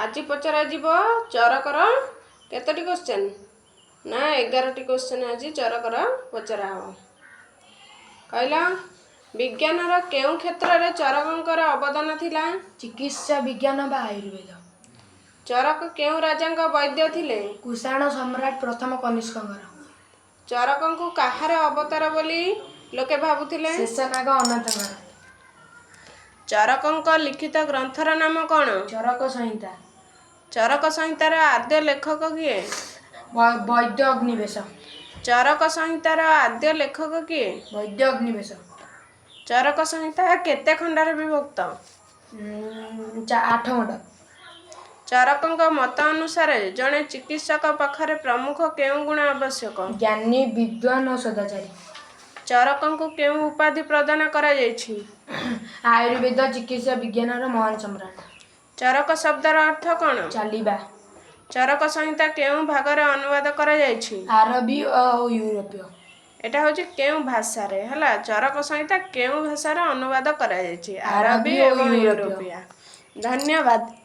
आज पचरा चरकर केतोटी क्वेश्चन ना 11टी क्वेश्चन आज चरकर पचरा हम कहल विज्ञान केउ क्षेत्र में चरकर अवदान थिला चिकित्सा विज्ञान बा आयुर्वेद। चरक केउ राजा वैद्य थिले कुषाण सम्राट प्रथम कनिष्क। चरक को कहार अवतार बोली लोके भाबुथिले शेषनाग अनंत। चरक लिखित ग्रंथर नाम कौन चरक संहिता। चरक संहितार आद्य लेखक किए वैद्य अग्निवेश। चरक संहितार आद्य लेखक किए वैद्य अग्निवेश। चरक संहिता केते खंडार विभक्त 8 खंड। चरक मत अनुसार जड़े चिकित्सक पाखरे प्रमुख केउ गुण आवश्यक ज्ञानी विद्वान और सदाचारी। चरक को केउ उपाधि प्रदान करा जायछि आयुर्वेद चिकित्सा विज्ञान महान सम्राट। चरक शब्दर अर्थ कौन चलिबा। चरक संहिता केउ भागरे अनुवाद करा जायछि अरबी और यूरोपीय। एटा होछि केउ भाषा रे हला चरक संहिता केउ भाषा रे अनुवाद करा जायछि अरबी और यूरोपीय। धन्यवाद।